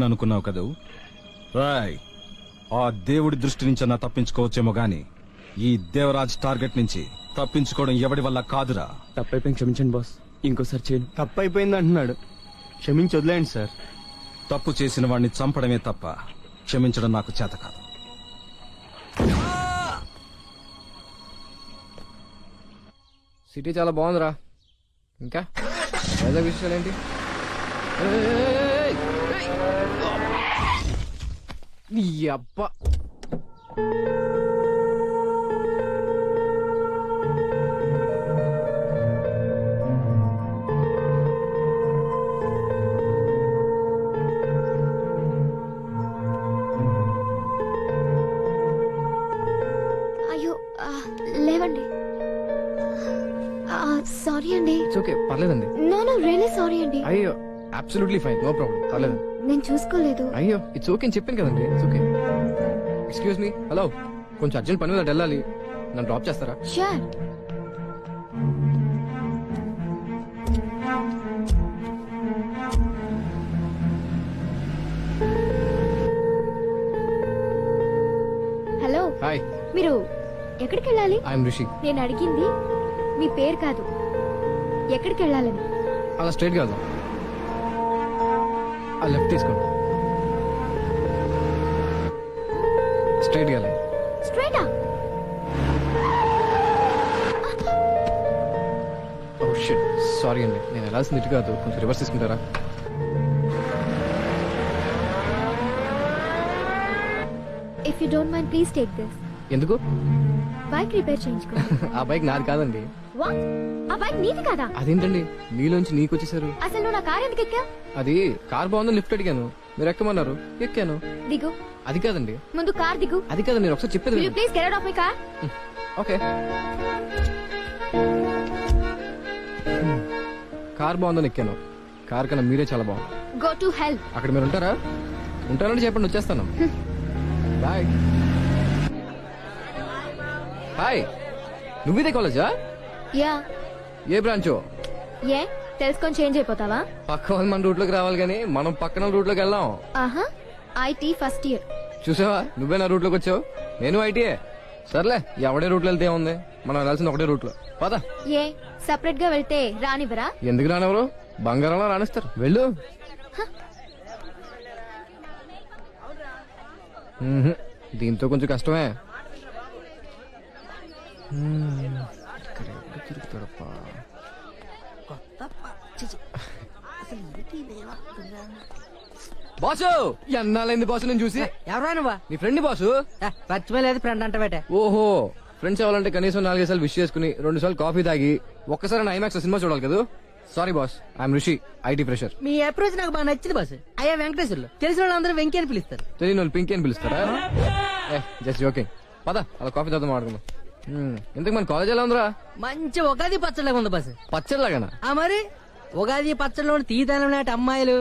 అనుకున్నావు కదూ రాయ్, ఆ దేవుడి దృష్టి నుంచి అన్నా తప్పించుకోవచ్చేమో గాని ఈ దేవరాజ్ టార్గెట్ నుంచి తప్పించుకోవడం ఎవడి వల్ల కాదురా. తప్పైపోయింది, క్షమించండి బాస్. ఇంకోసారి చేయను. తప్పైపోయింది అంటున్నాడు, క్షమించి వదిలేండి సార్. తప్పు చేసిన వాడిని చంపడమే తప్ప క్షమించడం నాకు చేత కాదు. సిటీ చాలా బాగుందిరా. ఇంకా వైజాగ్ విషయాలు ఏంటి? నీ అబ్బా, అయ్యో లేవండి. సారీ అండి. ఇట్స్ ఓకే, పర్లేదండి. నో నో రియల్లీ సారీ అండి. అయ్యో అబ్సల్యూట్లీ ఫైన్, నో ప్రాబ్లం, పర్లేదు. నేను చూసుకోలేదు. అయ్యో ఇట్స్ ఓకే అని చెప్పాను కదండి. It's okay. Excuse me, hello, కొంచెం అర్జెంట్ పని మీద వెళ్ళాలి, నన్ను డ్రాప్ చేస్తారా? షూర్. హలో, హాయ్, మీరు ఎక్కడికి వెళ్ళాలి? ఐఎమ్ రిషి. నేను అడిగింది మీ పేరు కాదు, ఎక్కడికి వెళ్ళాలని. అలా స్ట్రైట్ కాదు, ఆ లెఫ్ట్ తీసుకోండి. స్ట్రైట్ గా వెళ్ళండి. స్ట్రైటా? ఓ షిట్, సారీ అండి, నేను వెళ్ళాల్సింది ఇటు కాదు, కొంచెం రివర్స్ తీసుకుంటారా? If you don't mind please take this. ఎందుకు? బైక్ రిపేర్ చేయించుకో. ఆ బైక్ నాది కాదండి. వాట్? ఆ బైక్ నీది కాదా? అదేంటండి మీలోంచి నీకు వచ్చేసారు? అసలు నువ్వు నా కార్ ఎందుకు ఎక్కా? అది కార్ బాగుందని లిఫ్ట్ అడిగాను, మీరు ఎక్కమన్నారు, ఎక్కాను. దిగు. అది కాదండి. ముందు కార్ దిగు. అది కాదండి, నేను ఒకసారి చెప్పేది Will you వినండి. please get out of my car? Okay. Car బాగుందని ఎక్కాను, కార్ కన్నా మీరే చాలా బాగుంది. Go to hell. అక్కడ మీరు ఉంటారా? ఉంటారంటే చెప్పండి, వచ్చేస్తాను. బాయ్. హాయ్, నువ్విదే కాలేజా? యా. ఏ బ్రాంచో? ఏ తెలుసుకొని చేంజ్ అయిపోతావా? పక్క వాళ్ళు మన రూట్ లోకి రావాలి కానీ మనం పక్కన రూట్ లోకి వెళ్దాం. ఆహా, ఐటీ ఫస్ట్ ఇయర్. చూసావా, నువ్వే నా రూట్ లోకి వచ్చావు, నేను ఐటీఏ. సర్లే, ఎవడే రూట్ లో వెళ్తే ఏముంది, మనం వెళ్ళాల్సింది ఒకటే రూట్ లో. పద. ఏ సెపరేట్ గా వెళ్తే రానివ్వరా? ఎందుకు రానివ్వరు? బంగారంలో రాణిస్తారు, వెళ్ళు. మ్మ్హ్. దీంతో కొంచెం కష్టమే. ఇక్కడ ఎక్కడ తిరుగుతాడప్పా? బాసు, ఎన్నాళ్ళైంది బాసు నేను చూసి? ఎవరా నువ్వా? నీ ఫ్రెండ్ బాసు. పచ్చిమలేదు ఫ్రెండ్ అంట బేట. ఓహో, ఫ్రెండ్స్ అవ్వాలంటే కనీసం 4 సార్లు విష్ చేసుకుని 2 సార్లు కాఫీ తాగి ఒక్కసారి ఐమాక్స్ సినిమా చూడాలి కదా. Sorry boss, I'm Rishi, IT fresher. Me approach నాకు బాగా నచ్చింది బాస్. అయ్యా వెంకటేశ్వర్లు, తెలిసిన వాళ్ళందరూ వెంకీ అని పిలుస్తారు. తెలియని వాళ్ళు పింకీ అని పిలుస్తారా? Just joking. పద, అలా కాఫీ తాగుతాం, ఆడుకుందాం. ఇంతకు మన కాలేజ్ ఎలా ఉందిరా? మంచి ఉగాది పచ్చడిలాగా ఉంది బాస్. పచ్చడిలాగానా? ఆ మరి ఉగాది పచ్చడిలో తీదనం నాటి అమ్మాయిలు,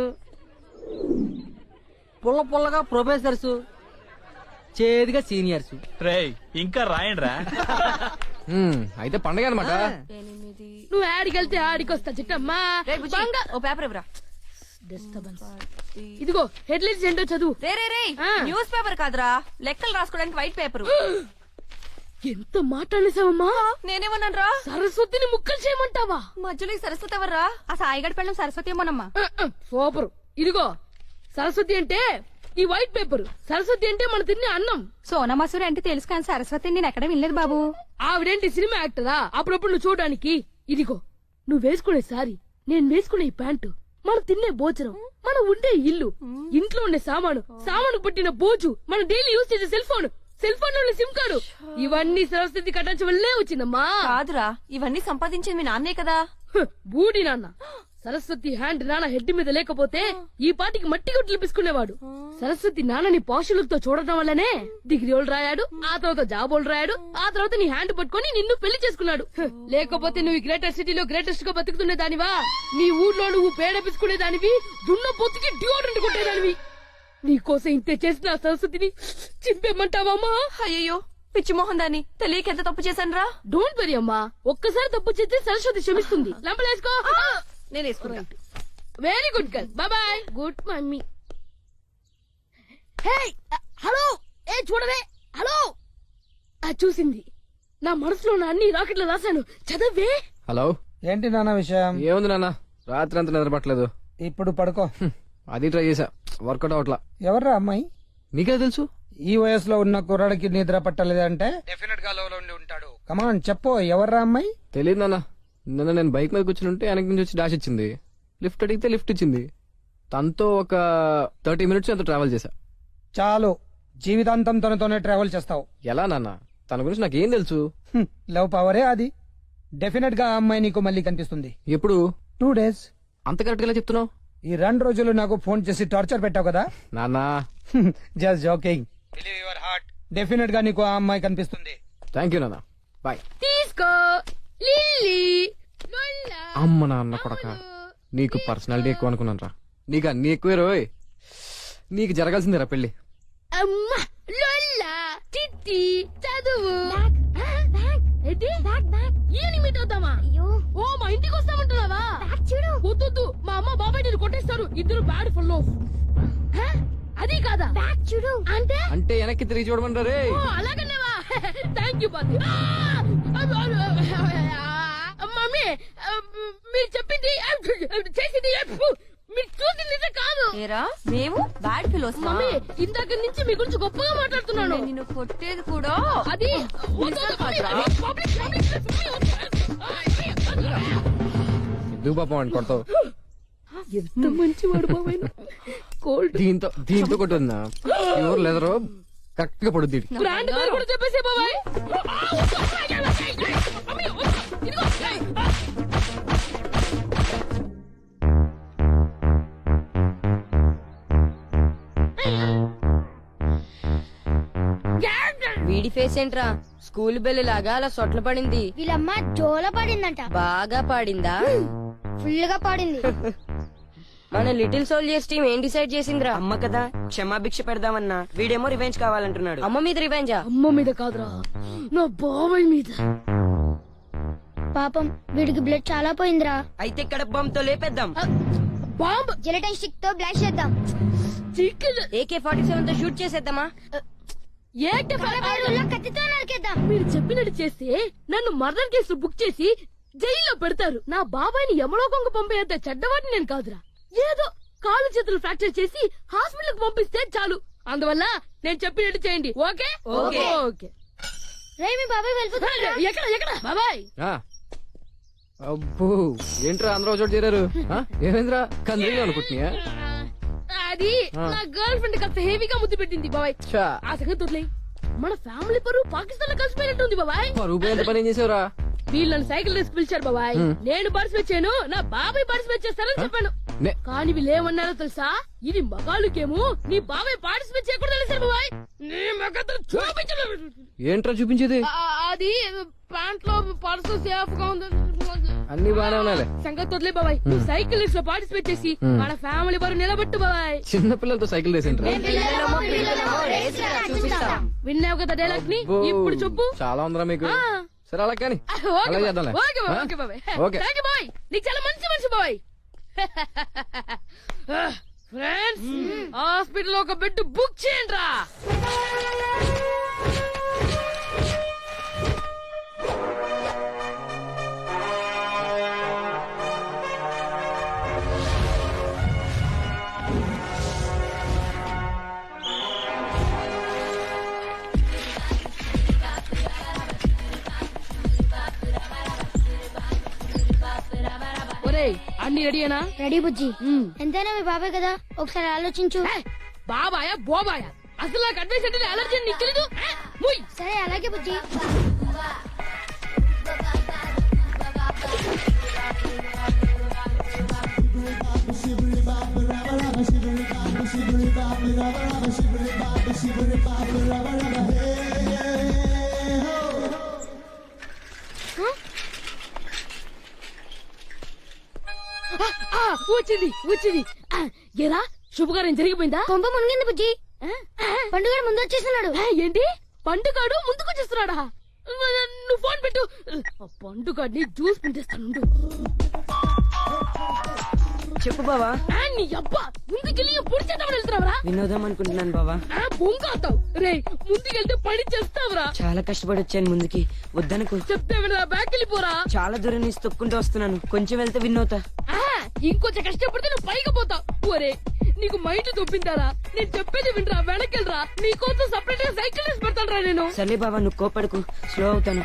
పుల్ల పుల్లగా ప్రొఫెసర్స్, చేదుగా సీనియర్స్. రేయ్ ఇంకా రాయండిరా. అయితే పండగ అనమాట. నువ్వు ఆడికెళ్తే ఆడికొస్తా చిట్టమ్మా. ఓ పేపర్ ఇవ్వరా. ఇదిగో హెడ్లైన్స్ ఏంటో చదువు. న్యూస్ పేపర్ కాదురా, లెక్కలు రాసుకోవడానికి వైట్ పేపర్. ఎంత మాట్లాడేసావమ్మా? నేనేమన్నాను రా? సరస్వతిని ముక్కలు చేయమంటావా? మధ్యలో ఈ సరస్వతి ఎవర్రా? ఆ సాయిగడ్ పెళ్ళం సరస్వతి ఏమోనమ్మా. సూపర్. ఇదిగో సరస్వతి అంటే ఈ వైట్ పేపర్, సరస్వతి అంటే మన తినే అన్నం. సోనా మసూరి అంటే తెలుసు కానీ సరస్వతి నేను ఎక్కడ వినలేదు బాబు. ఆవిడేంటి సినిమా యాక్టరా? అప్పుడప్పుడు నువ్వు చూడడానికి. ఇదిగో నువ్వు వేసుకునే సారీ, నేను వేసుకునే ఈ ప్యాంటు, మనం తినే భోజనం, మనం ఉండే ఇల్లు, ఇంట్లో ఉండే సామాను, సామాను పట్టిన బోజు, మన డైలీ యూజ్ చేసే సెల్ ఫోన్, సెల్ ఫోన్ లో సిమ్ కార్డు, ఇవన్నీ సరస్వతి కట్టించడం వల్లే వచ్చిందమ్మా. కాదురా, ఇవన్నీ సంపాదించింది మీ నాన్నే కదా. బూడి నాన్న. సరస్వతి హ్యాండ్ నాన్న హెడ్ మీద లేకపోతే ఈ పాటికి మట్టి గుడ్లు పిసుకునేవాడు. సరస్వతి నాన్నని పాషులతో చూడటం వల్లనే డిగ్రీలు రాయాడు, ఆ తర్వాత జాబోలు రాయాడు, ఆ తర్వాత నీ హ్యాండ్ పట్టుకుని నిన్ను పెళ్లి చేసుకున్నాడు. లేకపోతే నువ్వు గ్రేటర్ సిటీలో గ్రేటెస్ట్ గా బతుకుతునే దానివా? నీ ఊర్లో నువ్వు పేడ పిసుకునే దానివి, దున్న పొత్తుకి డియోడ్రెంట్ కొట్టేదానివి. నీకోసం ఇంతే చేసిన సరస్వతిని చింపేమంటావమ్మా? అయ్యో పిచ్చి మోహన్ దాన్ని తెలియక ఎంత తప్పు చేశాను రా. డోంట్ వరీ అమ్మా, ఒక్కసారి తప్పు చేస్తే సరస్వతి క్షమిస్తుంది. లంపలేసుకో. నేను వేసుకున్నా. Very good girl. Bye bye. Good mummy. చూడవే. హలో, చూసింది. నా మనసులో ఉన్న అన్ని రాకెట్లు రాశాను, చదవే. హలో, ఏంటి నాన్న విషయం? ఏముంది నాన్న, రాత్రి అంతా నిద్రపట్టలేదు. ఇప్పుడు పడుకో. అది ట్రై చేసా, వర్కౌట్ అవట్లా. ఎవర్రా అమ్మాయి? నీకే తెలుసు? ఈ వయసులో ఉన్న కుర్రాడికి నిద్ర పట్టలేదంటే డెఫినెట్ గా లోలో ఉండి ఉంటాడు. కమాన్ చెప్పు, ఎవర్రా అమ్మాయి? తెలియదు నాన్న. నిన్న నేను బైక్ మీద కూర్చుని ఉంటే వెనక నుంచి వచ్చి డాష్ ఇచ్చింది. లిఫ్ట్ అడిగితే లిఫ్ట్ ఇచ్చింది. తనతో ఒక 30 మినిట్స్ ఎంతో ట్రావెల్ చేశా. చాలు, జీవితాంతం తనతోనే ట్రావెల్ చేస్తావు. ఎలా నాన్న, తన గురించి నాకేం తెలుసు? లవ్ పవరే అది. డెఫినెట్ గా ఆ అమ్మాయి నీకు మళ్ళీ కనిపిస్తుంది. ఎప్పుడు? 2 days. అంత కరెక్ట్ గా చెప్తున్నావు? ఈ 2 రోజులు నాకు ఫోన్ చేసి టార్చర్ పెట్టావు కదా. నాన్న, just joking. Believe your heart. Definite గా నీకు ఆ అమ్మాయి కనిపిస్తుంది. థ్యాంక్ యూ నాన్న, బాయ్. తీసుకో లిల్లీ. లొల్లా. అమ్మ నాన్న కొడక, నీకు పర్సనాలిటీ ఎక్కువ అనుకున్నాను రా. నీకు అన్ని ఎక్కువే రోయ్. నీకు జరగాల్సిందేరా పెళ్లి. అమ్మా, లొల్లా, చిట్టి, చదువు. ఏంటి? ఈయన మీట్ అవుతామా? అయ్యో ఓ, మా ఇంటికి వస్తామంటున్నావా? చూడు. వద్దు, మా అమ్మ బాబాయ్ నేను కొట్టేస్తారు. ఇద్దరు బ్యాడ్ ఫుల్. అది కాదా? బ్యాక్ చూడు. అంటే అంటే వెనక్కి తిరిగి చూడమంటారే. ఓ, అలాగన్నావా? థ్యాంక్ యూ పాతి. మమ్మీ, మీరు చెప్పింది చేసింది మీరు చూసింది నిజం కాదు. ఏరా మేము బ్యాడ్ ఫిలోస్. మమ్మీ, ఇందాక నుంచి మీ గురించి గొప్పగా మాట్లాడుతున్నాను. నిన్ను కొట్టేది కూడా అది ఎందుకు పాపం అని కొడతావు? ఎంత మంచి వాడు బాబాయ్. కోల్డ్ దీంతో కొట్టుందా? ఎవరు లేదరో కరెక్ట్ గా పడుద్ది. బ్రాండ్ పేరు కూడా చెప్పేసే బాబాయ్. వీడి ఫేస్ ఏంట్రా, స్కూల్ బెల్ లాగా అలా సొట్ల పడింది. వీళ్ళమ్మ జోల పడిందంట. బాగా పాడిందా? ఫుల్ గా పడింది. మన లిటిల్ సోల్జర్స్ టీం ఏం డిసైడ్ చేసిందిరా? అమ్మ కదా క్షమాభిక్ష పెడదామన్నా, వీడేమో రివెంజ్ కావాలంటున్నాడు. అమ్మ మీద రివెంజా? అమ్మ మీద కాదురా, నా బాబాయ్ మీద. పాపం వీడికి బ్లడ్ చాలా పోయిందిరా. అయితే ఇక్కడ బాంబుతో లేపేద్దాం. బాంబ్ జెలటైన్ స్టిక్ తో బ్లాస్ట్ చేద్దాం. చికెన్ AK-47 తో షూట్ చేసేద్దామా? కత్తితో నరికేద్దాం. మీరు చెప్పినట్టు చేస్తే నన్ను మర్డర్ కేసు బుక్ చేసి జైల్లో పెడతారు. నా బాబాయ్ని యమలోకంగా పంపేంత చెడ్డవాడిని నేను కాదురా. ఏదో కాలు చేతులు ఫ్రాక్చర్ చేసి హాస్పిటల్ కి పంపిస్తే చాలు. అందువల్ల నేను చెప్పినట్టు చేయండి. Okay okay. రే మీ బాబాయ్ వెళ్ళిపోతున్నాడు. ఎక్కడ బాబాయ్? అబ్బో, ఏంట్రా అందరూ చోటు చేరారు? ఏమైందిరా, కందిగా అనుకుంటున్నా? అది నా గర్ల్ ఫ్రెండ్ కాస్త హెవీగా ముద్దు పెట్టింది బాబాయ్. ఆ సంగతి వదిలేయ్. మన ఫ్యామిలీ పరువు పాకిస్తాన్ లో కలిసిపోయినట్టుంది బాబాయ్. పరువు ఎంత పని ఏం చేసావురా? వీళ్ళని సైకిల్ రేసి పిలిచారు బాబాయ్. నేను పార్టిసిపేట్ చేయను, నా బాబాయ్ పార్టిసిపేట్ చేస్తారని చెప్పాను. కానీ వీళ్ళు ఏమన్నారో తెలుసా? ఇది మగాళ్ళకేమో, నీ బాబాయ్ పార్టిసిపేట్ చేయకూడదు తెలిసారు బాబాయ్. నీ మగతను చూపించలేదు. ఏంట్రా చూపించేది? అది ప్యాంట్ లో పర్సు సేఫ్ గా ఉంది. అన్ని బాగానే ఉన్నాయి. సంగతి వదిలే బాబాయ్. నువ్వు సైకిల్ రేస్ లో పార్టిసిపేట్ చేసి మన ఫ్యామిలీ పరువు నిలబెట్టు బాబాయ్. చిన్న పిల్లలతో సైకిల్ రేసేంట్రా? విన్నావు కదా డైలాగ్ ని, ఇప్పుడు చెప్పు. చాలా ఉందిరా మీకు. సరే అలా కానీ అలా చేద్దాంలే. ఓకే బాబాయ్. ఓకే. థాంక్యూ బాబాయ్. నీకు చాలా మంచి మనిషి బాబాయ్. ఫ్రెండ్స్, హాస్పిటల్ ఒక బెడ్ బుక్ చేయండి రా. అన్ని రెడీనా? రెడీ బుజ్జి. ఎంతైనా మీ బాబాయ్ కదా, ఒకసారి ఆలోచించు. బాబాయా బోబాయా, అసలు నాకు అడ్వైస్ అంటే అలర్జీ నీకు తెలీదు? సరే అలాగే బుజ్జి. వచ్చింది. ఎరా, శుభకార్యం జరిగిపోయిందా? కొంప మునిగింది బుజ్జి. పండుగ ముందు వచ్చేస్తున్నాడు. ఏంటి, పండుగాడు ముందుకు వచ్చేస్తున్నాడా? నువ్వు ఫోన్ పెట్టు. పండుగాడిని జ్యూస్ పిండిస్తాను. చెప్పు బావా. నీ అబ్బా ముందుకెళ్ళి పొడి చేద్దామని వెళ్తున్నావురా వినోదం అనుకుంటున్నాను బావా. బొంగాతావు రే ముందుకెళ్తే పని చేస్తావురా చాలా కష్టపడి వచ్చాను ముందుకి, వద్దనుకో. చెప్తే వినరా బ్యాక్ వెళ్ళిపోరా చాలా దూరం నుంచి తొక్కుంటూ వస్తున్నాను, కొంచెం వెళ్తే వినోతా. ఇంకొంచెం కష్టపడితే నువ్వు పైకి పోతావు. ఒరే నీకు మైండ్ దొబ్బిందారా? నేను చెప్పేది వినరా, వెనకెళ్ళరా. నీకోసం సపరేట్ గా సైకిల్ వేసి పెడతాను రా నేను. సర్లే బావా, నువ్వు కోపడకు, స్లో అవుతాను.